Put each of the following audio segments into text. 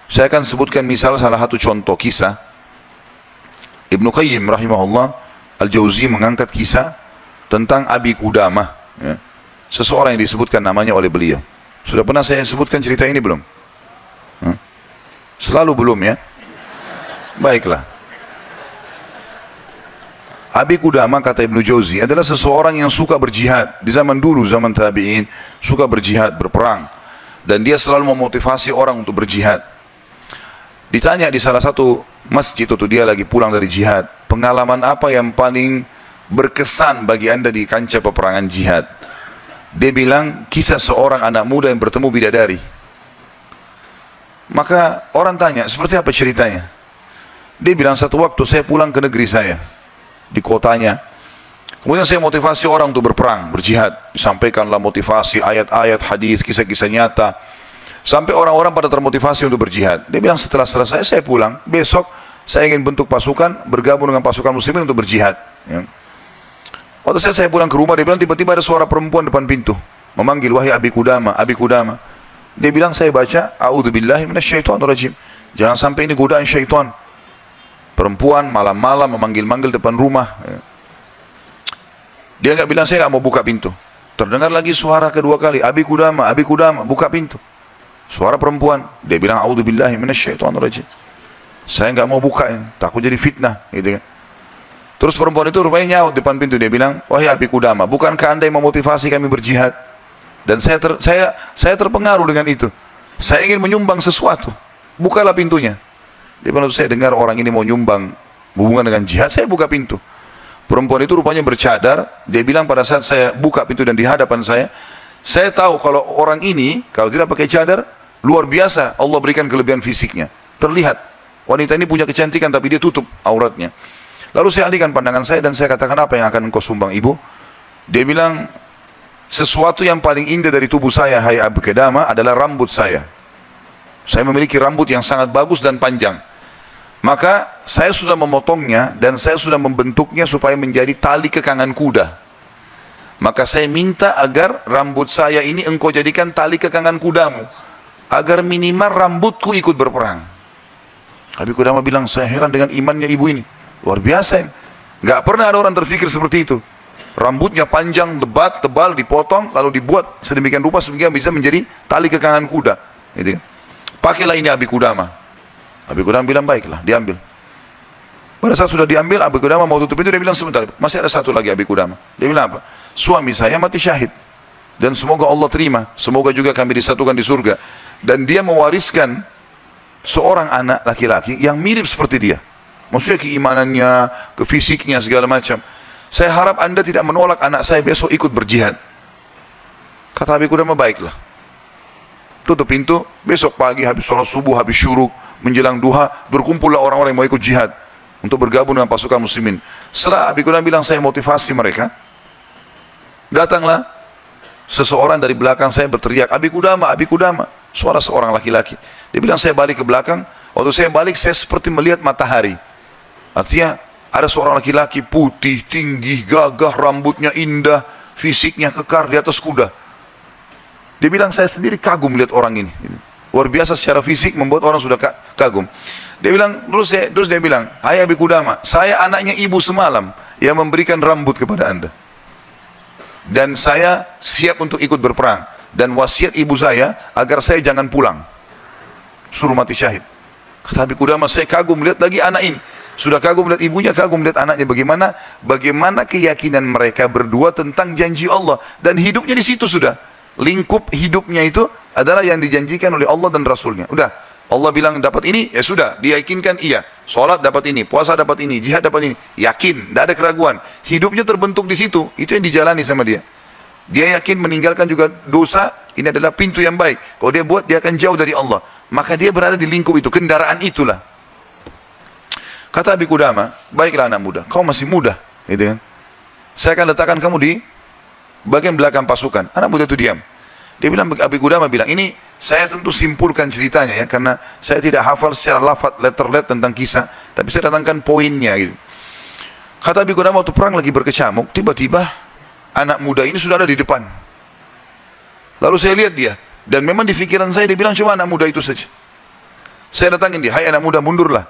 Saya akan sebutkan misal salah satu contoh kisah. Ibnu Qayyim rahimahullah Al-Jauzi mengangkat kisah tentang Abi Qudamah, ya. Seseorang yang disebutkan namanya oleh beliau. Sudah pernah saya sebutkan cerita ini belum? Selalu belum, ya? Baiklah. Abi Qudamah, kata Ibnu Jauzi, adalah seseorang yang suka berjihad. Di zaman dulu, zaman tabi'in, suka berjihad, berperang. Dan dia selalu memotivasi orang untuk berjihad. Ditanya di salah satu masjid waktu dia lagi pulang dari jihad, pengalaman apa yang paling berkesan bagi anda di kancah peperangan jihad? Dia bilang, kisah seorang anak muda yang bertemu bidadari. Maka orang tanya, seperti apa ceritanya? Dia bilang, satu waktu saya pulang ke negeri saya, di kotanya. Kemudian saya motivasi orang untuk berperang, berjihad. Disampaikanlah motivasi, ayat-ayat, hadis, kisah-kisah nyata. Sampai orang-orang pada termotivasi untuk berjihad. Dia bilang, setelah selesai saya pulang, besok saya ingin bentuk pasukan, bergabung dengan pasukan muslimin untuk berjihad, ya. Waktu saya pulang ke rumah, dia bilang tiba-tiba ada suara perempuan depan pintu memanggil, wahai Abi Qudamah, Abi Qudamah. Dia bilang, saya baca a'udzubillahi minasyaitonirrajim, jangan sampai ini godaan syaitan. Perempuan malam-malam memanggil-manggil depan rumah, ya. Dia nggak bilang, saya nggak mau buka pintu. Terdengar lagi suara kedua kali, Abi Qudamah, buka pintu. Suara perempuan. Dia bilang, a'udzubillahi minasyaitonirrajim, saya nggak mau buka, ya, takut jadi fitnah, gitu kan. Terus perempuan itu rupanya nyaut depan pintu. Dia bilang, wahai Abi Qudamah, bukankah anda yang memotivasi kami berjihad? Dan saya terpengaruh dengan itu. Saya ingin menyumbang sesuatu. Bukalah pintunya. Dia bilang, saya dengar orang ini mau nyumbang hubungan dengan jihad, saya buka pintu. Perempuan itu rupanya bercadar. Dia bilang, pada saat saya buka pintu dan di hadapan saya tahu kalau orang ini, kalau tidak pakai cadar, luar biasa Allah berikan kelebihan fisiknya. Terlihat, wanita ini punya kecantikan tapi dia tutup auratnya. Lalu saya alihkan pandangan saya dan saya katakan, apa yang akan engkau sumbang ibu? Dia bilang, sesuatu yang paling indah dari tubuh saya, hai Abi Qudamah, adalah rambut saya. Saya memiliki rambut yang sangat bagus dan panjang. Maka saya sudah memotongnya dan saya sudah membentuknya supaya menjadi tali kekangan kuda. Maka saya minta agar rambut saya ini engkau jadikan tali kekangan kudamu, agar minimal rambutku ikut berperang. Abi Qudamah bilang, saya heran dengan imannya ibu ini. Luar biasa. Nggak pernah ada orang terfikir seperti itu. Rambutnya panjang, lebat, tebal, dipotong, lalu dibuat sedemikian rupa sehingga bisa menjadi tali kekangan kuda. Gitu. Pakailah ini Abi Qudamah. Abi Qudamah bilang, baiklah, diambil. Pada saat sudah diambil, Abi Qudamah mau tutup itu, dia bilang, sebentar, masih ada satu lagi Abi Qudamah. Dia bilang apa? Suami saya mati syahid. Dan semoga Allah terima. Semoga juga kami disatukan di surga. Dan dia mewariskan seorang anak laki-laki yang mirip seperti dia. Maksudnya keimanannya, ke fisiknya, segala macam. Saya harap anda tidak menolak anak saya besok ikut berjihad. Kata Abi Qudamah, baiklah. Tutup pintu, besok pagi habis sholat subuh, habis syuruk, menjelang duha, berkumpullah orang-orang yang mau ikut jihad untuk bergabung dengan pasukan muslimin. Setelah Abi Qudamah bilang, saya motivasi mereka, datanglah seseorang dari belakang saya berteriak, Abi Qudamah, suara seorang laki-laki. Dia bilang, saya balik ke belakang. Waktu saya balik, saya seperti melihat matahari. Artinya ada seorang laki-laki putih, tinggi, gagah, rambutnya indah, fisiknya kekar di atas kuda. Dia bilang, saya sendiri kagum melihat orang ini. Luar biasa secara fisik, membuat orang sudah kagum. Dia bilang, terus dia bilang, hai Abi Qudamah, saya anaknya ibu semalam yang memberikan rambut kepada anda. Dan saya siap untuk ikut berperang. Dan wasiat ibu saya agar saya jangan pulang, suruh mati syahid. Kata Abi Qudamah, saya kagum melihat lagi anak ini. Sudah kagum melihat ibunya, kagum melihat anaknya. Bagaimana keyakinan mereka berdua tentang janji Allah. Dan hidupnya di situ sudah. Lingkup hidupnya itu adalah yang dijanjikan oleh Allah dan Rasulnya. Udah, Allah bilang dapat ini, ya sudah. Diyakinkan iya. Sholat dapat ini, puasa dapat ini, jihad dapat ini. Yakin, tidak ada keraguan. Hidupnya terbentuk di situ. Itu yang dijalani sama dia. Dia yakin meninggalkan juga dosa. Ini adalah pintu yang baik. Kalau dia buat, dia akan jauh dari Allah. Maka dia berada di lingkup itu. Kendaraan itulah. Kata Abi Qudamah, baiklah anak muda, kau masih muda, gitu kan? Saya akan letakkan kamu di bagian belakang pasukan. Anak muda itu diam. Dia bilang, Abi Qudamah bilang, ini saya tentu simpulkan ceritanya ya, karena saya tidak hafal secara lafaz letter tentang kisah, tapi saya datangkan poinnya gitu. Kata Abi Qudamah, waktu perang lagi berkecamuk, tiba-tiba anak muda ini sudah ada di depan. Lalu saya lihat dia, dan memang di pikiran saya dia bilang, cuma anak muda itu saja. Saya datangin dia, hai anak muda, mundurlah.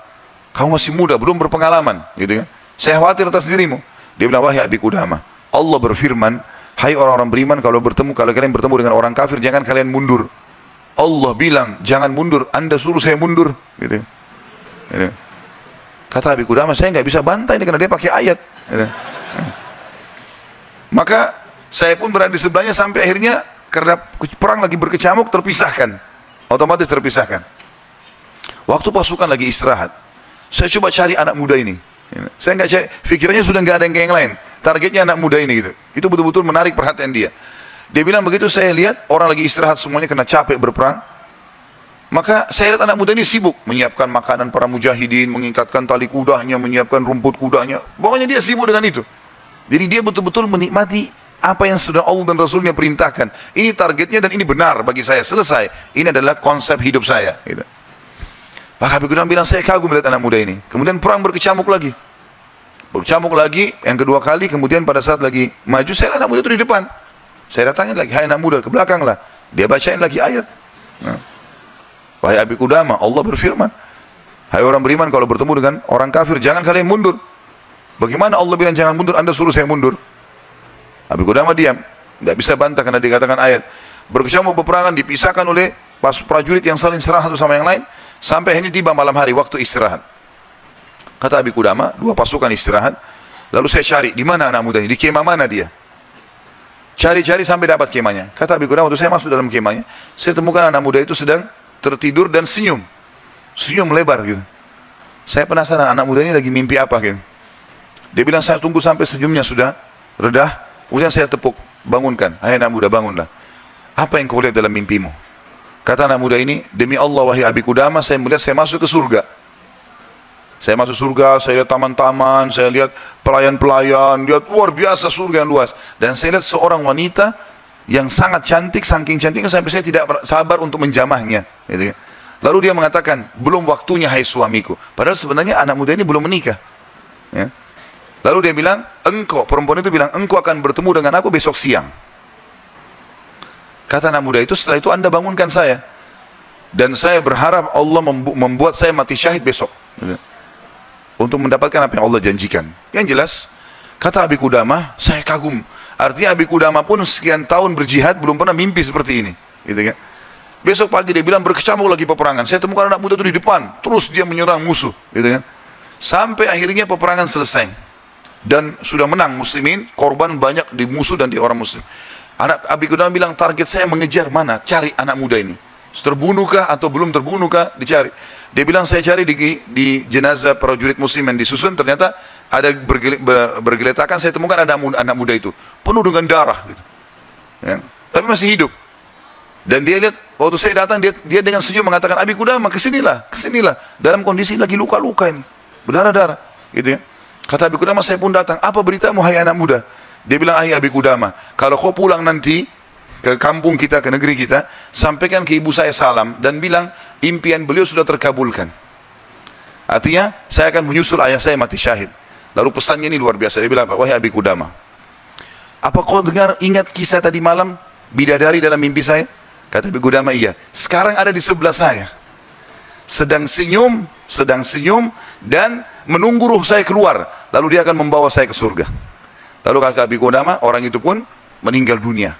Kamu masih muda, belum berpengalaman, gitu kan. Saya khawatir atas dirimu. Dia bilang, wahai Abi Qudamah, Allah berfirman, hai orang-orang beriman, kalau kalian bertemu dengan orang kafir, jangan kalian mundur. Allah bilang, jangan mundur, Anda suruh saya mundur, gitu. Gitu. Kata Abi Qudamah, saya nggak bisa bantai ini karena dia pakai ayat. Gitu. Maka saya pun berada di sebelahnya sampai akhirnya karena perang lagi berkecamuk terpisahkan, otomatis terpisahkan. Waktu pasukan lagi istirahat, saya coba cari anak muda ini. Saya nggak cari, pikirannya sudah nggak ada yang lain. Targetnya anak muda ini gitu. Itu betul-betul menarik perhatian dia. Dia bilang begitu saya lihat orang lagi istirahat semuanya kena capek berperang. Maka saya lihat anak muda ini sibuk menyiapkan makanan para mujahidin, mengikatkan tali kudanya, menyiapkan rumput kudanya. Pokoknya dia sibuk dengan itu. Jadi dia betul-betul menikmati apa yang sudah Allah dan Rasulnya perintahkan. Ini targetnya dan ini benar bagi saya. Selesai. Ini adalah konsep hidup saya. Gitu. Maka Habib Qudamah bilang, saya kagum melihat anak muda ini. Kemudian perang berkecamuk lagi. Berkecamuk lagi, yang kedua kali, kemudian pada saat lagi maju, saya anak muda itu di depan. Saya datangin lagi, hai anak muda, ke belakang lah. Dia bacain lagi ayat. Nah. Wahai Habib Qudamah, Allah berfirman, hai orang beriman, kalau bertemu dengan orang kafir, jangan kalian mundur. Bagaimana Allah bilang jangan mundur, Anda suruh saya mundur? Habib Qudamah diam, tidak bisa bantah karena dikatakan ayat. Berkecamuk peperangan dipisahkan oleh prajurit yang saling serang satu sama yang lain, sampai ini tiba malam hari waktu istirahat. Kata Habib Qudamah, dua pasukan istirahat. Lalu saya cari, di mana anak muda ini? Di kemah mana dia? Cari-cari sampai dapat kemahnya. Kata Habib Qudamah, waktu saya masuk dalam kemahnya, saya temukan anak muda itu sedang tertidur dan senyum. Senyum lebar gitu. Saya penasaran anak muda ini lagi mimpi apa gitu. Dia bilang, saya tunggu sampai senyumnya sudah redah. Kemudian saya tepuk, bangunkan. Hai anak muda, bangunlah. Apa yang kau lihat dalam mimpimu? Kata anak muda ini, demi Allah wahai Habib Qudamah, saya melihat saya masuk ke surga. Saya masuk surga, saya lihat taman-taman, saya lihat pelayan-pelayan, lihat luar biasa surga yang luas. Dan saya lihat seorang wanita yang sangat cantik, saking cantiknya sampai saya tidak sabar untuk menjamahnya. Gitu. Lalu dia mengatakan, belum waktunya hai suamiku. Padahal sebenarnya anak muda ini belum menikah. Ya. Lalu dia bilang, engkau, perempuan itu bilang, engkau akan bertemu dengan aku besok siang. Kata anak muda itu, setelah itu Anda bangunkan saya. Dan saya berharap Allah membuat saya mati syahid besok. Gitu. Untuk mendapatkan apa yang Allah janjikan. Yang jelas, kata Habib Qudamah, saya kagum. Artinya Habib Qudamah pun sekian tahun berjihad, belum pernah mimpi seperti ini. Gitu kan? Besok pagi dia bilang, berkecamuk lagi peperangan. Saya temukan anak muda itu di depan. Terus dia menyerang musuh. Gitu kan? Sampai akhirnya peperangan selesai. Dan sudah menang muslimin, korban banyak di musuh dan di orang muslim. Anak Habib Qudamah bilang, target saya mengejar mana? Cari anak muda ini. Terbunuhkah atau belum terbunuhkah? Dicari. Dia bilang, saya cari di jenazah prajurit muslim yang disusun, ternyata ada bergeletakan, saya temukan ada anak muda itu. Penuh dengan darah. Gitu. Ya. Tapi masih hidup. Dan dia lihat, waktu saya datang, dia dengan senyum mengatakan, Habib Qudamah, kesinilah. Dalam kondisi lagi luka-luka ini. Berdarah-darah. Gitu ya. Kata Habib Qudamah, saya pun datang. Apa beritamu, hai anak muda? Dia bilang, hai Habib Qudamah, kalau kau pulang nanti ke kampung kita, ke negeri kita, sampaikan ke ibu saya salam dan bilang impian beliau sudah terkabulkan. Artinya saya akan menyusul ayah saya mati syahid. Lalu pesannya ini luar biasa. Dia bilang, wahai Habib Qudamah, apa kau ingat kisah tadi malam bidadari dalam mimpi saya? Kata Habib Qudamah, iya. Sekarang ada di sebelah saya, sedang senyum dan menunggu ruh saya keluar. Lalu dia akan membawa saya ke surga. Lalu kata Habib Qudamah, orang itu pun meninggal dunia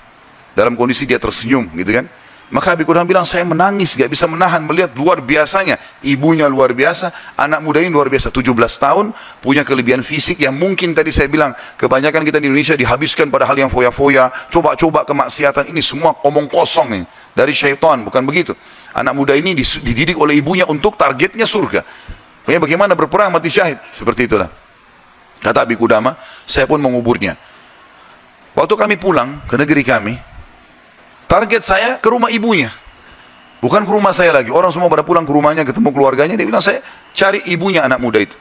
dalam kondisi dia tersenyum, gitu kan. Maka Habib Qudamah bilang, saya menangis, gak bisa menahan melihat luar biasanya. Ibunya luar biasa, anak muda ini luar biasa, 17 tahun, punya kelebihan fisik yang mungkin tadi saya bilang, kebanyakan kita di Indonesia dihabiskan pada hal yang foya-foya, coba-coba kemaksiatan, ini semua omong kosong nih, dari syaitan, bukan begitu. Anak muda ini dididik oleh ibunya untuk targetnya surga. Bagaimana berperang mati syahid, seperti itulah. Kata Habib Qudamah, saya pun menguburnya. Waktu kami pulang ke negeri kami, target saya ke rumah ibunya, bukan ke rumah saya lagi. Orang semua pada pulang ke rumahnya, ketemu keluarganya. Dia bilang, saya cari ibunya anak muda itu.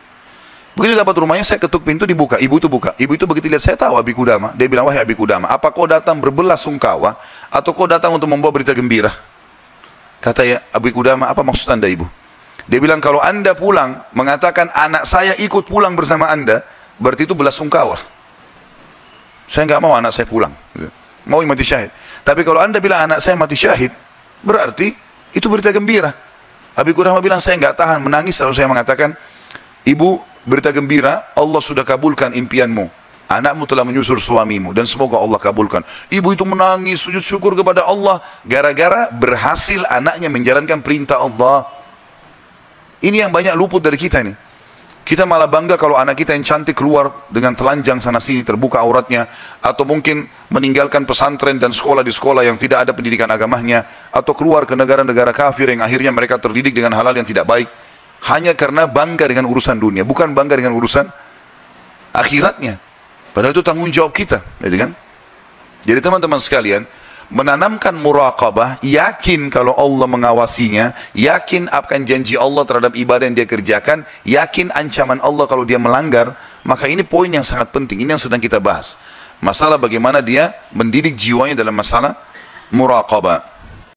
Begitu dapat rumahnya, saya ketuk pintu, dibuka. Ibu itu buka. Ibu itu begitu lihat saya tahu Habib Qudamah. Dia bilang, wahai Habib Qudamah, apa kau datang berbelasungkawa atau kau datang untuk membawa berita gembira? Kata ya Habib Qudamah, apa maksud anda ibu? Dia bilang, kalau anda pulang mengatakan anak saya ikut pulang bersama anda, berarti itu belasungkawa. Saya nggak mau anak saya pulang, mau mati syahid. Tapi kalau anda bilang anak saya mati syahid, berarti itu berita gembira. Abi Qudamah bilang, saya nggak tahan menangis, lalu saya mengatakan, ibu, berita gembira, Allah sudah kabulkan impianmu. Anakmu telah menyusul suamimu dan semoga Allah kabulkan. Ibu itu menangis, sujud syukur kepada Allah gara-gara berhasil anaknya menjalankan perintah Allah. Ini yang banyak luput dari kita nih. Kita malah bangga kalau anak kita yang cantik keluar dengan telanjang sana sini, terbuka auratnya, atau mungkin meninggalkan pesantren dan sekolah di sekolah yang tidak ada pendidikan agamanya, atau keluar ke negara-negara kafir yang akhirnya mereka terdidik dengan hal-hal yang tidak baik, hanya karena bangga dengan urusan dunia, bukan bangga dengan urusan akhiratnya. Padahal itu tanggung jawab kita, kan? Jadi teman-teman sekalian, menanamkan muraqabah, yakin kalau Allah mengawasinya, yakin akan janji Allah terhadap ibadah yang dia kerjakan, yakin ancaman Allah kalau dia melanggar, maka ini poin yang sangat penting, ini yang sedang kita bahas. Masalah bagaimana dia mendidik jiwanya dalam masalah muraqabah.